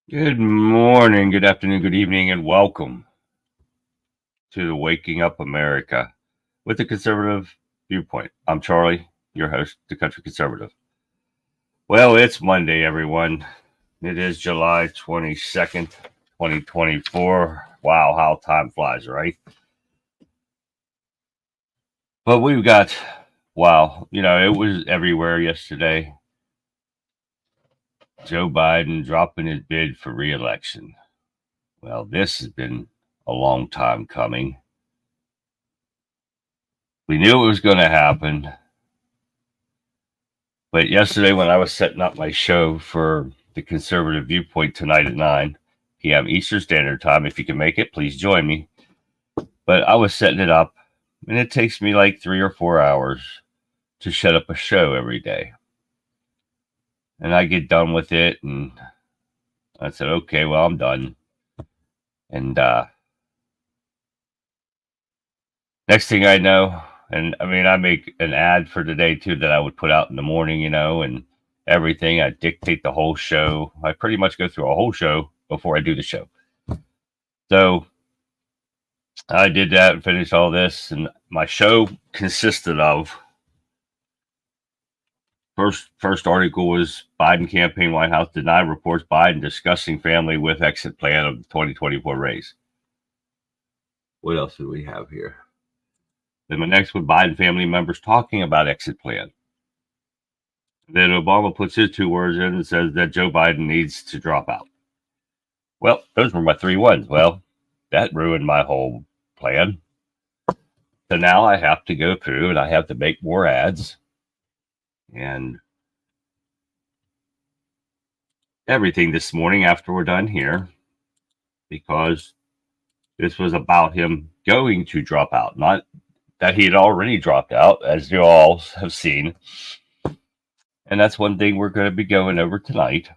Good morning, good afternoon, good evening, and welcome to the Waking Up America with the Conservative Viewpoint. I'm Charlie, your host, the Country Conservative. Well, it's Monday, everyone. It is July 22nd, 2024. Wow, how time flies, right? But we've got, it was everywhere yesterday. Joe Biden dropping his bid for re-election. Well, this has been a long time coming. We knew it was going to happen. But yesterday, when I was setting up my show for the Conservative Viewpoint tonight at 9 p.m. Eastern Standard Time, if you can make it, please join me. But I was setting it up, and it takes me like 3 or 4 hours to set up a show every day. And I get done with it, and I said, okay, well, I'm done. And next thing I know, and I mean, I make an ad for today too that I would put out in the morning, and everything. I dictate the whole show. I pretty much go through a whole show before I do the show. So I did that and finished all this, and my show consisted of first article was Biden campaign, White House deny reports Biden discussing family with exit plan of the 2024 race. What else do we have here? Then the next one, Biden family members talking about exit plan. Then Obama puts his 2 words in and says that Joe Biden needs to drop out. Well, those were my 3 ones. Well, that ruined my whole plan. So now I have to go through and I have to make more ads and everything this morning after we're done here, because this was about him going to drop out, not that he had already dropped out, as you all have seen. And that's one thing we're going to be going over tonight.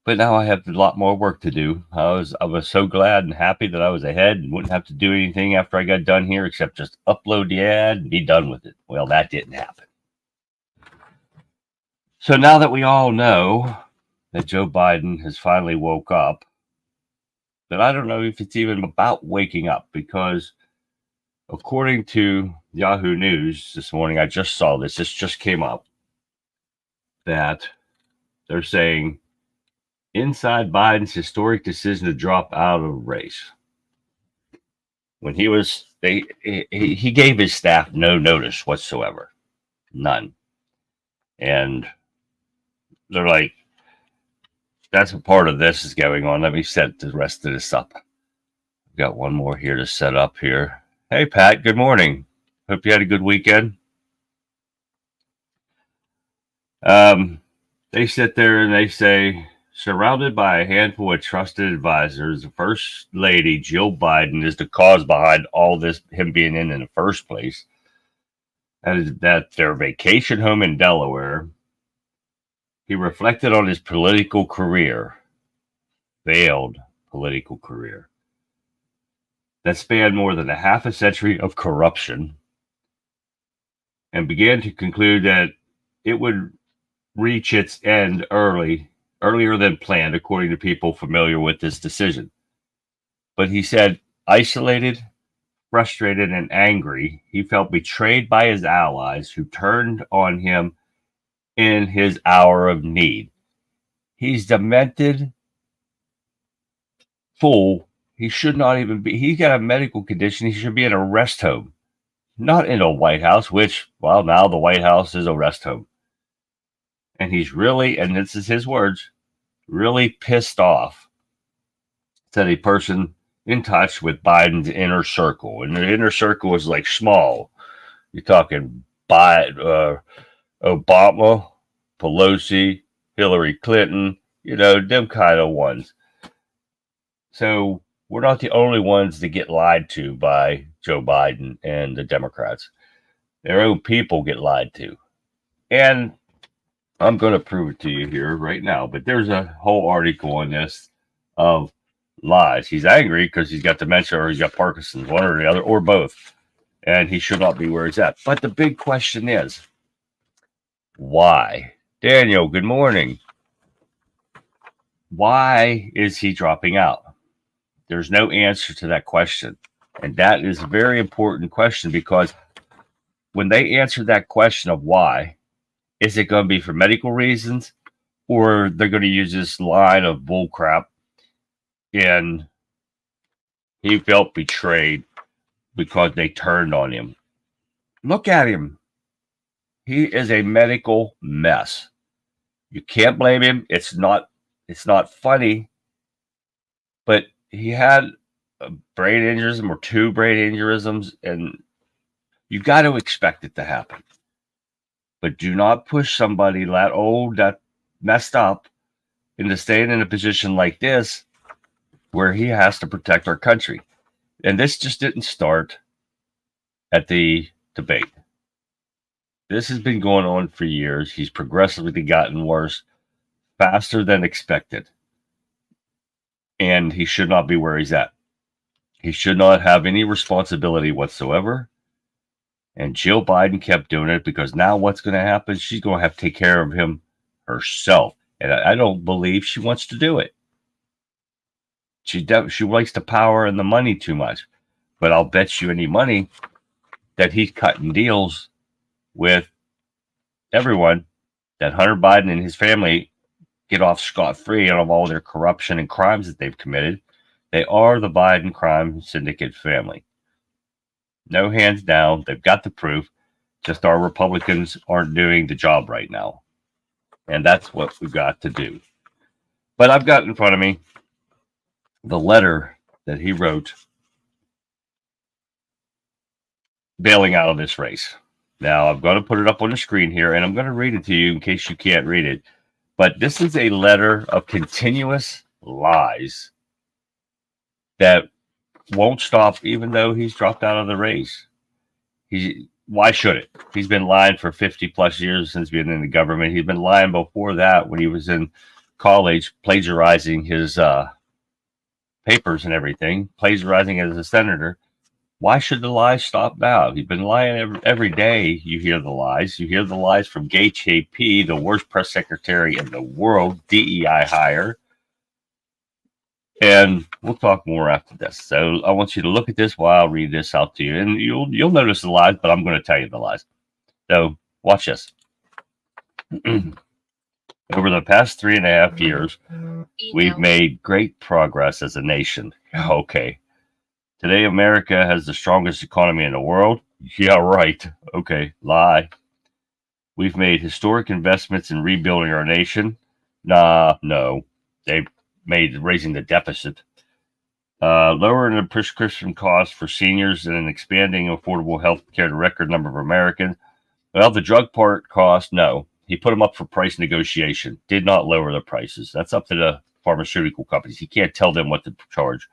But now I have a lot more work to do. I was so glad and happy that I was ahead and wouldn't have to do anything after I got done here except just upload the ad and be done with it. Well, that didn't happen. So now that we all know that Joe Biden has finally woke up, but I don't know if it's even about waking up, because according to Yahoo News this morning, I just saw this just came up, that they're saying inside Biden's historic decision to drop out of race. When he gave his staff no notice whatsoever, none. And they're like, that's a part of this is going on. Let me set the rest of this up. I've got one more here to set up here. Hey, Pat, good morning. Hope you had a good weekend. They sit there and they say, surrounded by a handful of trusted advisors, the First Lady Jill Biden is the cause behind all this, him being in the first place. That is that their vacation home in Delaware, he reflected on his political career, failed political career, that spanned more than a half a century of corruption, and began to conclude that it would reach its end earlier than planned, according to people familiar with this decision. But he said, isolated, frustrated, and angry, he felt betrayed by his allies who turned on him in his hour of need. He's demented fool. He should not even be. He's got a medical condition. He should be in a rest home, not in a White House, which, well, now the White House is a rest home. And he's really, and this is his words, really pissed off, said a person in touch with Biden's inner circle. And the inner circle is like small. You're talking Obama, Pelosi, Hillary Clinton, them kind of ones. So we're not the only ones that get lied to by Joe Biden and the Democrats. Their own people get lied to. And I'm going to prove it to you here right now, but there's a whole article on this of lies. He's angry because he's got dementia or he's got Parkinson's, one or the other, or both, and he should not be where he's at. But the big question is, why? Daniel, good morning. Why is he dropping out? There's no answer to that question. And that is a very important question, because when they answer that question of why, is it going to be for medical reasons, or they're going to use this line of bullcrap and he felt betrayed because they turned on him? Look at him. He is a medical mess. You can't blame him. It's not funny, but he had a brain aneurysm or 2 brain aneurysms, and you got to expect it to happen. But do not push somebody that old, that messed up, into staying in a position like this where he has to protect our country. And this just didn't start at the debate. This has been going on for years. He's progressively gotten worse, faster than expected. And he should not be where he's at. He should not have any responsibility whatsoever. And Jill Biden kept doing it, because now what's going to happen? She's going to have to take care of him herself. And I don't believe she wants to do it. She likes the power and the money too much. But I'll bet you any money that he's cutting deals with everyone, that Hunter Biden and his family get off scot-free out of all their corruption and crimes that they've committed. They are the Biden crime syndicate family. No hands down. They've got the proof. Just our Republicans aren't doing the job right now. And that's what we've got to do. But I've got in front of me the letter that he wrote bailing out of this race. Now, I'm going to put it up on the screen here, and I'm going to read it to you in case you can't read it. But this is a letter of continuous lies that won't stop, even though he's dropped out of the race. Why should it? He's been lying for 50 plus years since being in the government. He's been lying before that when he was in college, plagiarizing his papers and everything, plagiarizing as a senator. Why should the lies stop now? He's been lying every day. You hear the lies. You hear the lies from JP, the worst press secretary in the world, DEI hire. And we'll talk more after this. So I want you to look at this while I read this out to you. And you'll notice the lies, but I'm going to tell you the lies. So watch this. Over the past 3.5 years, we've made great progress as a nation. Okay. Today, America has the strongest economy in the world. Yeah, right. Okay, lie. We've made historic investments in rebuilding our nation. No. They've made raising the deficit. Lowering the prescription costs for seniors and expanding affordable health care to a record number of Americans. Well, the drug part cost, no. He put them up for price negotiation. Did not lower the prices. That's up to the pharmaceutical companies. He can't tell them what to charge.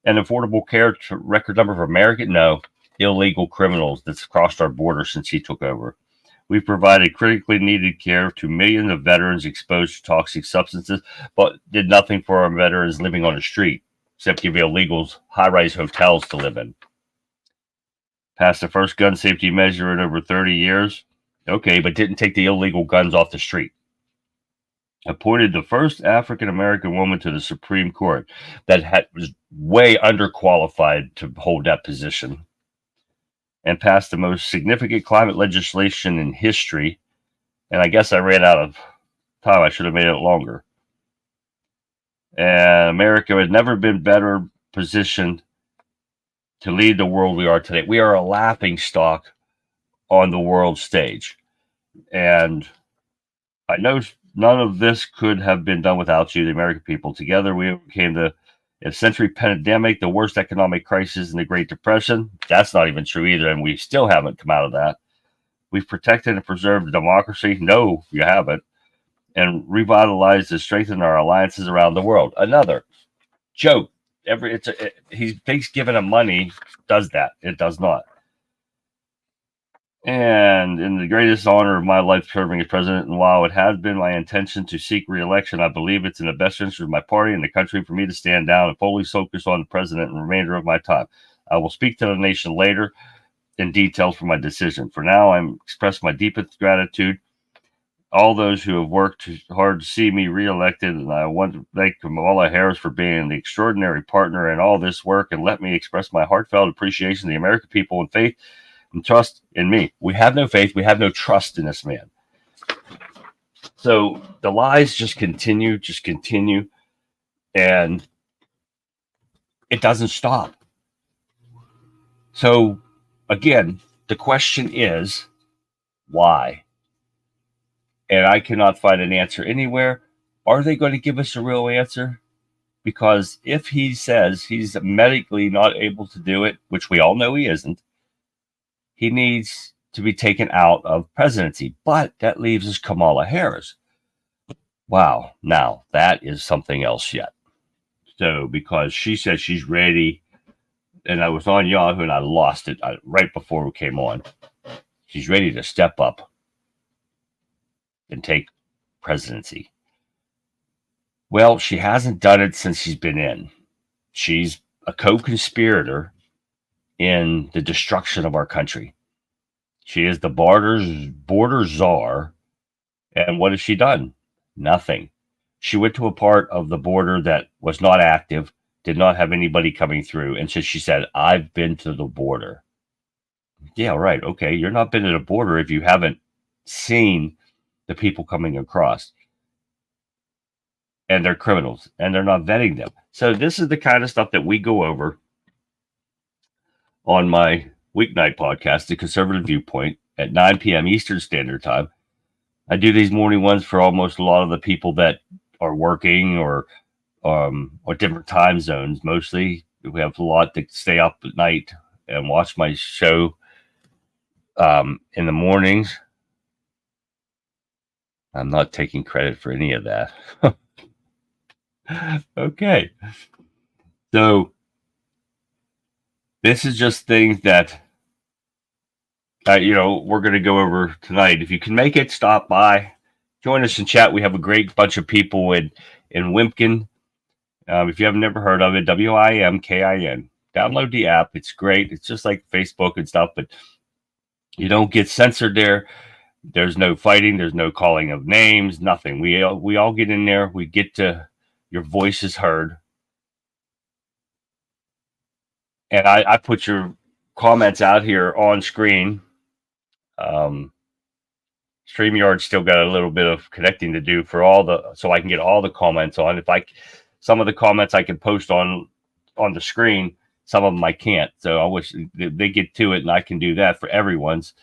And affordable care to record number of Americans? No. Illegal criminals that's crossed our border since he took over. We've provided critically needed care to millions of veterans exposed to toxic substances, but did nothing for our veterans living on the street, except give illegals high-rise hotels to live in. Passed the first gun safety measure in over 30 years. Okay, but didn't take the illegal guns off the street. Appointed the first African-American woman to the Supreme Court that was way underqualified to hold that position. And passed the most significant climate legislation in history. And I guess I ran out of time. I should have made it longer. And America has never been better positioned to lead the world we are today. We are a laughing stock on the world stage. And I know none of this could have been done without you, the American people. Together, we overcame the century pandemic, the worst economic crisis in the Great Depression. That's not even true either, and we still haven't come out of that. We've protected and preserved democracy. No, you haven't. And revitalized and strengthened our alliances around the world. Another joke. He thinks giving him money does that. It does not. And in the greatest honor of my life serving as president, and while it has been my intention to seek re-election, I believe it's in the best interest of my party and the country for me to stand down and fully focus on the president and the remainder of my time. I will speak to the nation later in details for my decision. For now, I'm expressing my deepest gratitude all those who have worked hard to see me reelected, and I want to thank Kamala Harris for being the extraordinary partner in all this work, and let me express my heartfelt appreciation to the American people and faith and trust in me. We have no faith. We have no trust in this man. So the lies just continue, and it doesn't stop. So again, the question is, why? And I cannot find an answer anywhere. Are they going to give us a real answer? Because if he says he's medically not able to do it, which we all know he isn't, he needs to be taken out of presidency. But that leaves us Kamala Harris. Wow. Now, that is something else yet. So, because she said she's ready, and I was on Yahoo and I lost it right before we came on. She's ready to step up and take presidency. Well, she hasn't done it since she's been in. She's a co-conspirator in the destruction of our country. She is the border czar. And what has she done? Nothing. She went to a part of the border that was not active, did not have anybody coming through. And so she said, I've been to the border. Yeah, right. Okay. You're not been to the border if you haven't seen the people coming across. And they're criminals, and they're not vetting them. So this is the kind of stuff that we go over on my weeknight podcast, The Conservative Viewpoint, at 9 p.m. Eastern Standard Time. I do these morning ones for almost a lot of the people that are working or different time zones. Mostly, we have a lot that stay up at night and watch my show in the mornings. I'm not taking credit for any of that. Okay. So this is just things that, we're going to go over tonight. If you can make it, stop by. Join us in chat. We have a great bunch of people in Wimpkin. If you haven't never heard of it, WIMKIN. Download the app. It's great. It's just like Facebook and stuff, but you don't get censored there. There's no fighting. There's no calling of names. Nothing. We all get in there. We get to... Your voice is heard. And I put your comments out here on screen. StreamYard still got a little bit of connecting to do so I can get all the comments on. Some of the comments I can post on the screen, some of them I can't. So I wish they get to it and I can do that for everyone's.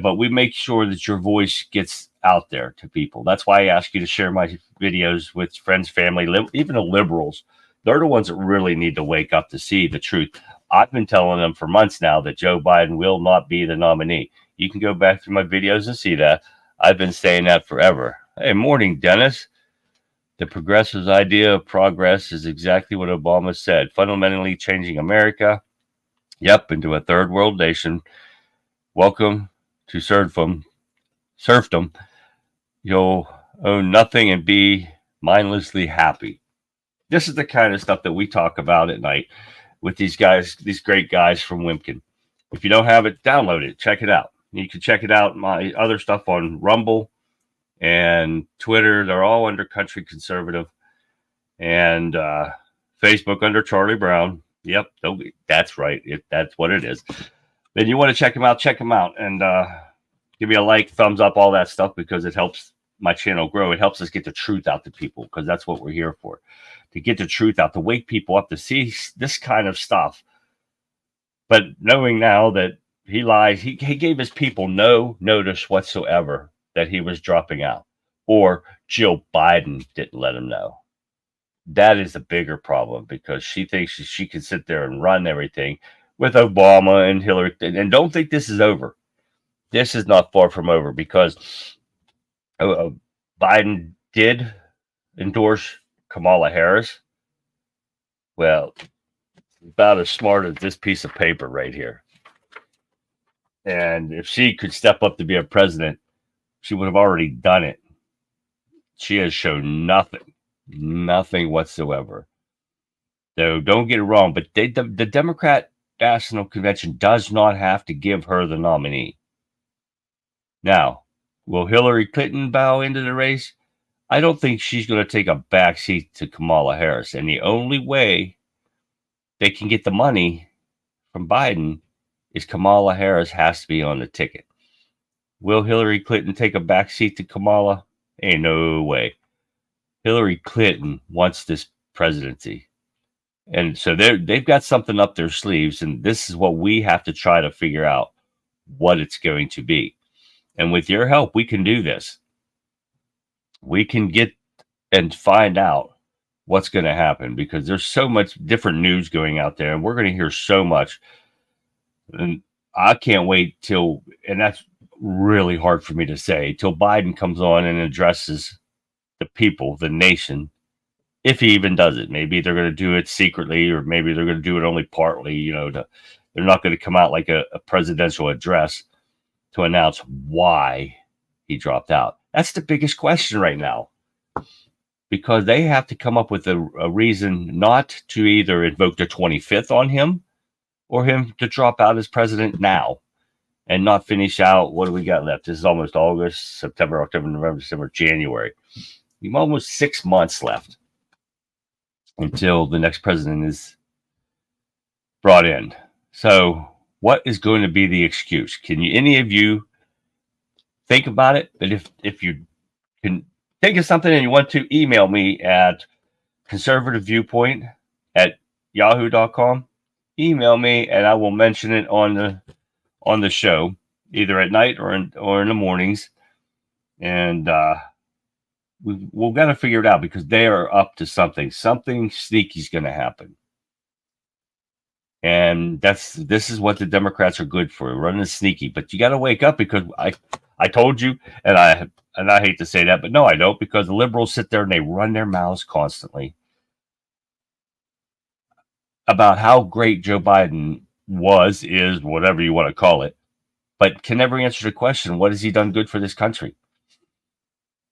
But we make sure that your voice gets out there to people. That's why I ask you to share my videos with friends, family, even the liberals. They're the ones that really need to wake up to see the truth. I've been telling them for months now that Joe Biden will not be the nominee. You can go back through my videos and see that. I've been saying that forever. Hey, morning, Dennis. The progressives' idea of progress is exactly what Obama said. Fundamentally changing America. Yep, into a third world nation. Welcome to serfdom. You'll own nothing and be mindlessly happy. This is the kind of stuff that we talk about at night with these guys, these great guys from Wimpkin. If you don't have it, download it. Check it out. You can check it out. My other stuff on Rumble and Twitter. They're all under Country Conservative. And Facebook under Charlie Brown. Yep, that's right. That's what it is. Then you want to check them out, and give me a like, thumbs up, all that stuff, because it helps my channel grow. It helps us get the truth out to people, because that's what we're here for, to get the truth out, to wake people up, to see this kind of stuff. But knowing now that he lies, he gave his people no notice whatsoever that he was dropping out, or Jill Biden didn't let him know. That is a bigger problem, because she thinks she can sit there and run everything with Obama and Hillary. And don't think this is over. This is not far from over, because Biden did endorse Kamala Harris. Well, about as smart as this piece of paper right here. And if she could step up to be a president, she would have already done it. She has shown nothing whatsoever. So don't get it wrong, but the Democrat National Convention does not have to give her the nominee. Now, Will Hillary Clinton bow into the race? I don't think she's going to take a backseat to Kamala Harris. And the only way they can get the money from Biden is Kamala Harris has to be on the ticket. Will Hillary Clinton take a backseat to Kamala? Ain't no way. Hillary Clinton wants this presidency. And so they've got something up their sleeves, and this is what we have to try to figure out what it's going to be. And with your help, we can do this. We can get and find out what's going to happen, because there's so much different news going out there, and we're going to hear so much. And I can't wait till, and that's really hard for me to say, till Biden comes on and addresses the people, the nation, if he even does it. Maybe they're going to do it secretly, or maybe they're going to do it only partly. They're not going to come out like a presidential address to announce why he dropped out. That's the biggest question right now, because they have to come up with a reason not to either invoke the 25th on him or him to drop out as president now and not finish out. What do we got left? This is almost August, September, October, November, December, January. We've almost 6 months left until the next president is brought in. So what is going to be the excuse? Can any of you think about it? But if you can think of something and you want to, email me at conservativeviewpoint@yahoo.com. Email me and I will mention it on the show, either at night or in the mornings. And we've got to figure it out, because they are up to something. Something sneaky is going to happen. And this is what the Democrats are good for, running sneaky. But you got to wake up, because I told you, and I hate to say that, but no, I don't, because the liberals sit there and they run their mouths constantly about how great Joe Biden is, whatever you want to call it, but can never answer the question, what has he done good for this country?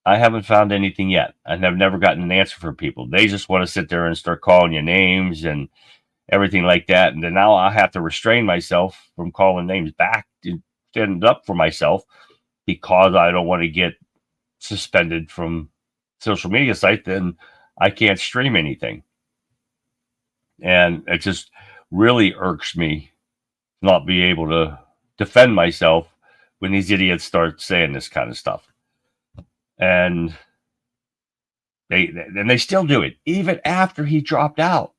I haven't found anything yet. And I've never gotten an answer from people. They just want to sit there and start calling you names and everything like that. And then now I have to restrain myself from calling names back to stand up for myself, because I don't want to get suspended from social media site. Then I can't stream anything. And it just really irks me not be able to defend myself when these idiots start saying this kind of stuff. And they still do it even after he dropped out.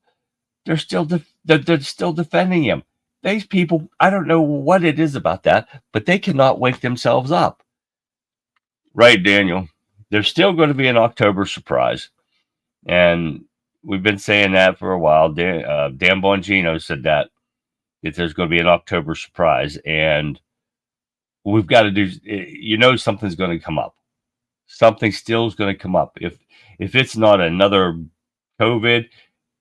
They're still defending him. These people, I don't know what it is about that, but they cannot wake themselves up. Right, Daniel? There's still going to be an October surprise, and we've been saying that for a while. Dan Bongino said that there's going to be an October surprise, and we've got to do. Something's going to come up. Something still is going to come up. If it's not another COVID,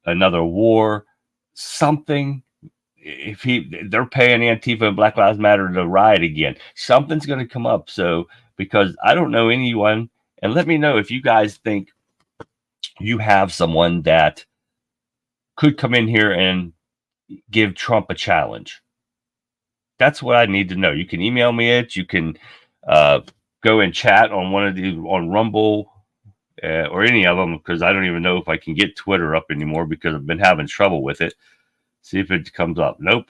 another war, something. If they're paying Antifa and Black Lives Matter to riot again, something's going to come up. So, because I don't know anyone, and let me know if you guys think you have someone that could come in here and give Trump a challenge. That's what I need to know. You can email me it. You can go and chat on on Rumble or any of them, because I don't even know if I can get Twitter up anymore, because I've been having trouble with it. See if it comes up. Nope.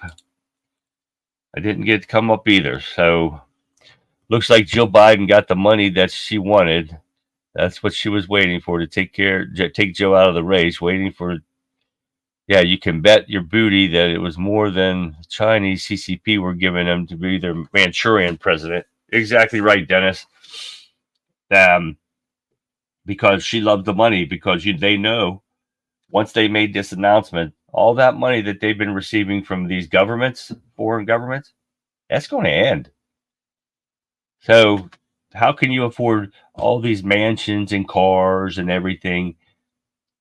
I didn't get it to come up either. So looks like Jill Biden got the money that she wanted. That's what she was waiting for, to take Joe out of the race, waiting for. Yeah, you can bet your booty that it was more than Chinese CCP were giving him to be their Manchurian president. Exactly right, Dennis. Because she loved the money, because they know once they made this announcement, all that money that they've been receiving from these governments, foreign governments, that's going to end. So how can you afford all these mansions and cars and everything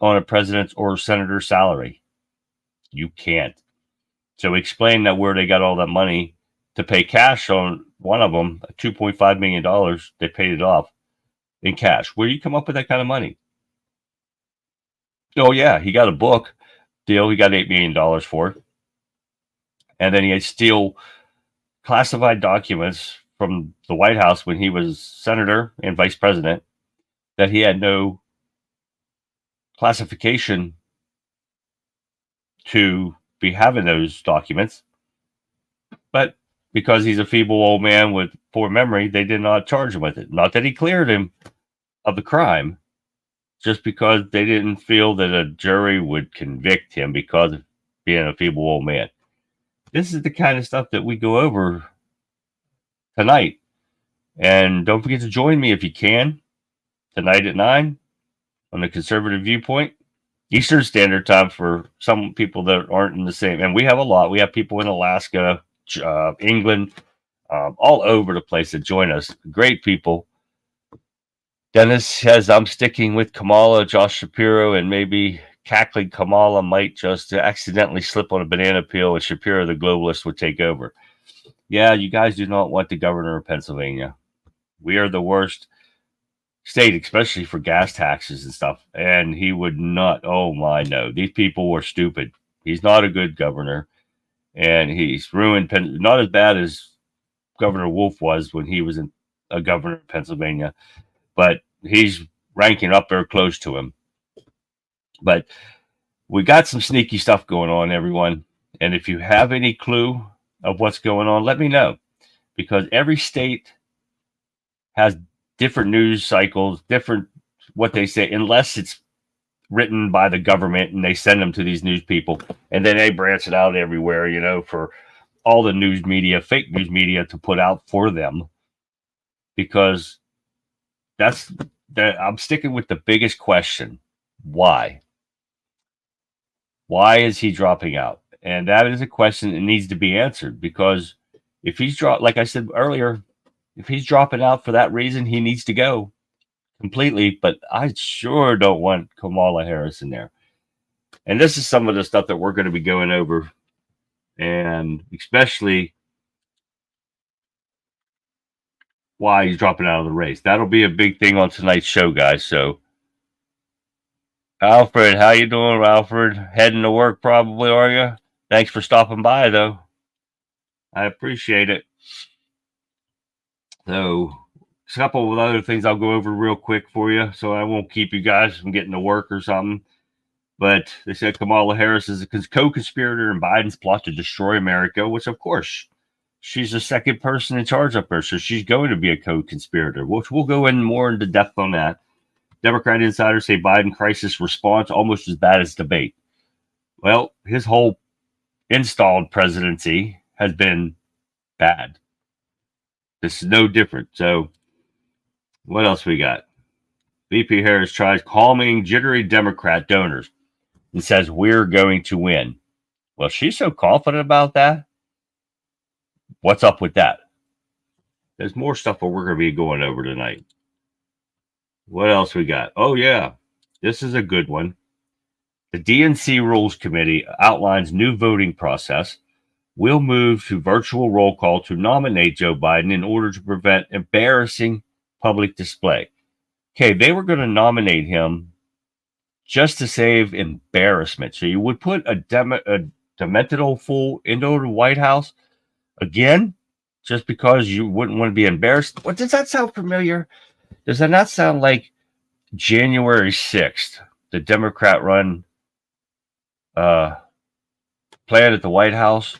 on a president's or senator's salary? You can't. So explain that where they got all that money to pay cash on one of them, $2.5 million. They paid it off in cash. Where do you come up with that kind of money? Oh, yeah, he got a book deal. He got $8 million for it. And then he had steal classified documents from the White House when he was senator and vice president that he had no classification to be having those documents. But because he's a feeble old man with poor memory, they did not charge him with it. Not that he cleared him of the crime, just because they didn't feel that a jury would convict him because of being a feeble old man. This is the kind of stuff that we go over tonight. And don't forget to join me if you can tonight at 9 on the Conservative Viewpoint. Eastern Standard Time for some people that aren't in the same. And we have a lot. We have people in Alaska, England, all over the place that join us. Great people. Dennis says, I'm sticking with Kamala, Josh Shapiro, and maybe cackling Kamala might just accidentally slip on a banana peel and Shapiro, the globalist, would take over. Yeah, you guys do not want the governor of Pennsylvania. We are the worst state, especially for gas taxes and stuff. And he would not, oh my, no. These people were stupid. He's not a good governor. And he's ruined, not as bad as Governor Wolf was when he was a governor of Pennsylvania. But he's ranking up there close to him. But we got some sneaky stuff going on, everyone. And if you have any clue of what's going on, let me know. Because every state has different news cycles, different what they say, unless it's written by the government and they send them to these news people. And then they branch it out everywhere, you know, for all the news media, fake news media to put out for them. Because I'm sticking with the biggest question. Why? Why is he dropping out? And that is a question that needs to be answered, because if he's like I said earlier, if he's dropping out for that reason, he needs to go completely. But I sure don't want Kamala Harris in there. And this is some of the stuff that we're going to be going over, and especially why he's dropping out of the race. That'll be a big thing on tonight's show, guys. So, Alfred, how you doing, Alfred? Heading to work probably, are you? Thanks for stopping by, though. I appreciate it. So, a couple of other things I'll go over real quick for you, so I won't keep you guys from getting to work or something. But they said Kamala Harris is a co-conspirator in Biden's plot to destroy America, which, of course, she's the second person in charge up there, so she's going to be a co-conspirator, which we'll go in more into depth on that. Democrat insiders say Biden crisis response almost as bad as debate. Well, his whole installed presidency has been bad. This is no different. So, what else we got? VP Harris tries calming jittery Democrat donors and says, we're going to win. Well, she's so confident about that. What's up with that? There's more stuff that we're going to be going over tonight. What else we got? Oh, yeah. This is a good one. The DNC Rules Committee outlines new voting process. We'll move to virtual roll call to nominate Joe Biden in order to prevent embarrassing public display. Okay, they were going to nominate him just to save embarrassment. So you would put a demented old fool into the White House again, just because you wouldn't want to be embarrassed. What, does that sound familiar? Does that not sound like January 6th, the Democrat-run plan at the White House?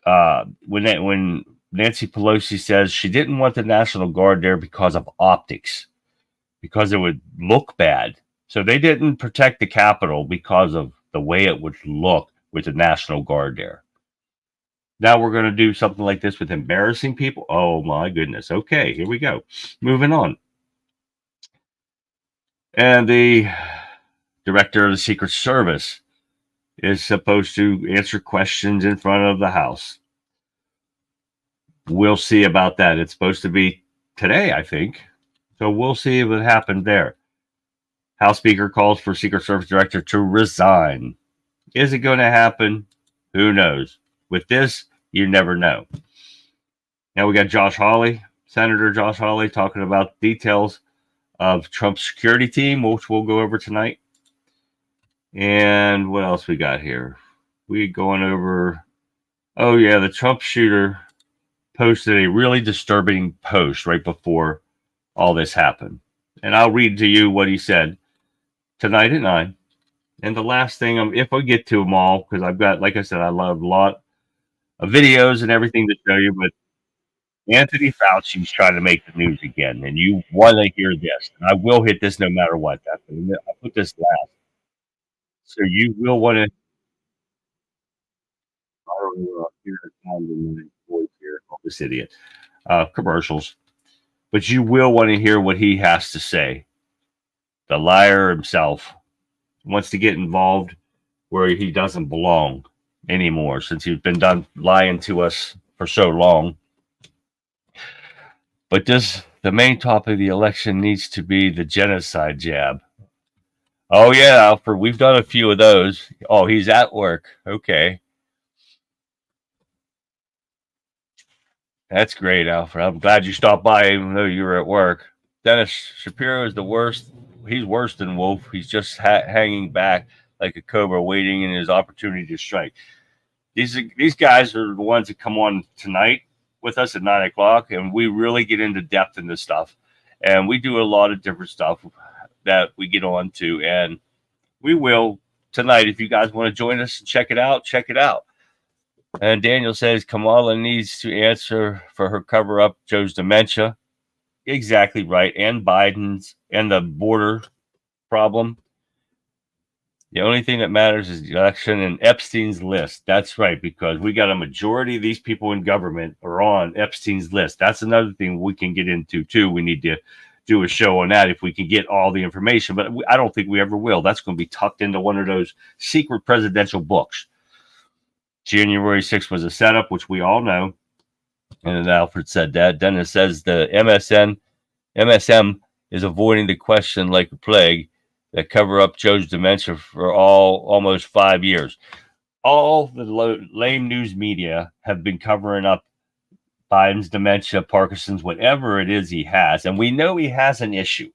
When Nancy Pelosi says she didn't want the National Guard there because of optics, because it would look bad. So they didn't protect the Capitol because of the way it would look with the National Guard there. Now we're going to do something like this with embarrassing people. Oh, my goodness. Okay, here we go. Moving on. And the director of the Secret Service is supposed to answer questions in front of the House. We'll see about that. It's supposed to be today, I think. So we'll see what happened there. House Speaker calls for Secret Service Director to resign. Is it going to happen? Who knows? With this, you never know. Now we got Josh Hawley, Senator Josh Hawley, talking about details of Trump's security team, which we'll go over tonight. And what else we got here? We going over, oh yeah, the Trump shooter posted a really disturbing post right before all this happened. And I'll read to you what he said tonight at 9. And the last thing, if I get to them all, because I've got, like I said, I love a lot of videos and everything to show you, but Anthony Fauci's trying to make the news again, and you want to hear this. And I will hit this no matter what. I put this last. So you will want to. I don't know, hear the sound in my voice here. Oh, this idiot. Commercials. But you will want to hear what he has to say. The liar himself wants to get involved where he doesn't belong anymore, since he's been done lying to us for so long. But the main topic of the election needs to be the genocide jab. Oh yeah, Alfred, we've done a few of those. Oh, he's at work. Okay. That's great, Alfred. I'm glad you stopped by even though you were at work. Dennis Shapiro is the worst. He's worse than Wolf. He's just hanging back like a cobra waiting in his opportunity to strike. These guys are the ones that come on tonight with us at 9 o'clock, and we really get into depth in this stuff. And we do a lot of different stuff that we get on to, and we will tonight. If you guys want to join us and check it out, check it out. And Daniel says Kamala needs to answer for her cover up Joe's dementia. Exactly right. And Biden's and the border problem. The only thing that matters is the election and Epstein's list. That's right, because we got a majority of these people in government are on Epstein's list. That's another thing we can get into too. We need to do a show on that if we can get all the information, but I don't think we ever will. That's going to be tucked into one of those secret presidential books. January 6th was a setup, which we all know. And then Alfred said that. Dennis says the MSM is avoiding the question like a plague that cover up Joe's dementia for almost 5 years. All the lame news media have been covering up Biden's dementia, Parkinson's, whatever it is he has. And we know he has an issue.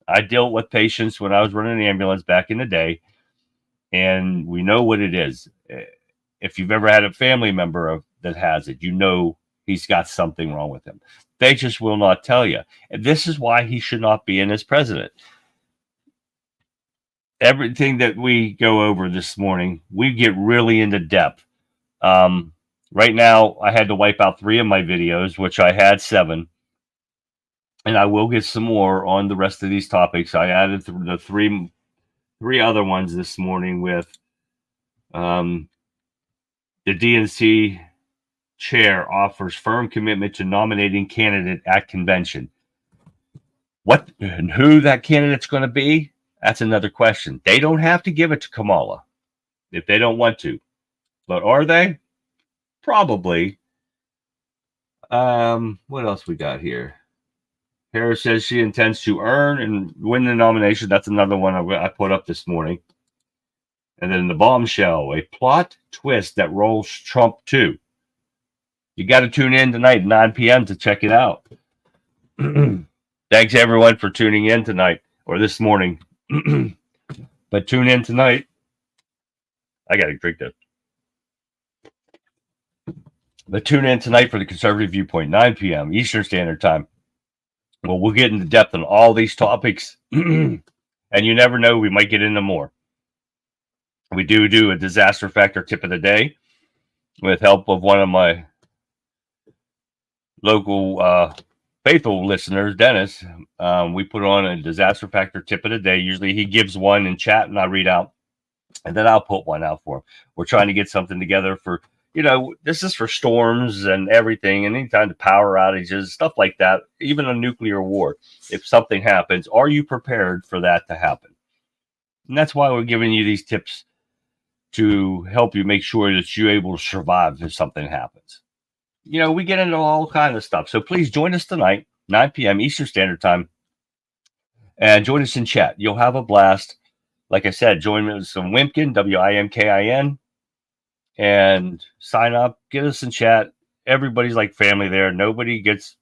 I dealt with patients when I was running an ambulance back in the day, and we know what it is. If you've ever had a family member that has it, you know he's got something wrong with him. They just will not tell you. And this is why he should not be in as president. Everything that we go over this morning, we get really into depth. Right now, I had to wipe out 3 of my videos, which I had 7. And I will get some more on the rest of these topics. I added the three other ones this morning with the DNC chair offers firm commitment to nominating candidate at convention. What and who that candidate's going to be? That's another question. They don't have to give it to Kamala if they don't want to. But are they? Probably. What else we got here? Harris says she intends to earn and win the nomination. That's another one I put up this morning. And then the bombshell, a plot twist that rolls Trump too. You got to tune in tonight at 9 p.m. to check it out. Thanks, everyone, for tuning in tonight or this morning. But tune in tonight. I got to drink this. But tune in tonight for the Conservative Viewpoint, 9 p.m. Eastern Standard Time. Well, we'll get into depth on all these topics. And you never know, we might get into more. We do a disaster factor tip of the day with help of one of my local faithful listeners, Dennis. We put on a disaster factor tip of the day. Usually he gives one in chat and I read out, and then I'll put one out for him. We're trying to get something together for, this is for storms and everything, and anytime to power outages, stuff like that, even a nuclear war. If something happens, are you prepared for that to happen? And that's why we're giving you these tips to help you make sure that you're able to survive if something happens. We get into all kinds of stuff. So please join us tonight, 9 p.m. Eastern Standard Time, and join us in chat. You'll have a blast. Like I said, join me with some Wimkin, WIMKIN, and sign up. Get us in chat. Everybody's like family there. Nobody gets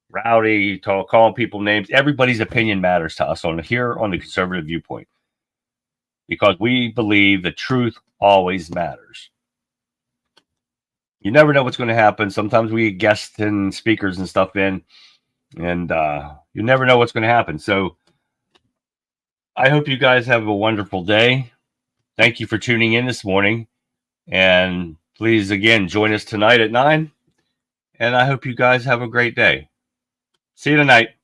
rowdy, calling people names. Everybody's opinion matters to us here on the Conservative Viewpoint, because we believe the truth always matters. you never know what's going to happen. Sometimes we get guests and speakers and stuff in, and you never know what's going to happen. So I hope you guys have a wonderful day. Thank you for tuning in this morning. And please, again, join us tonight at 9. And I hope you guys have a great day. See you tonight.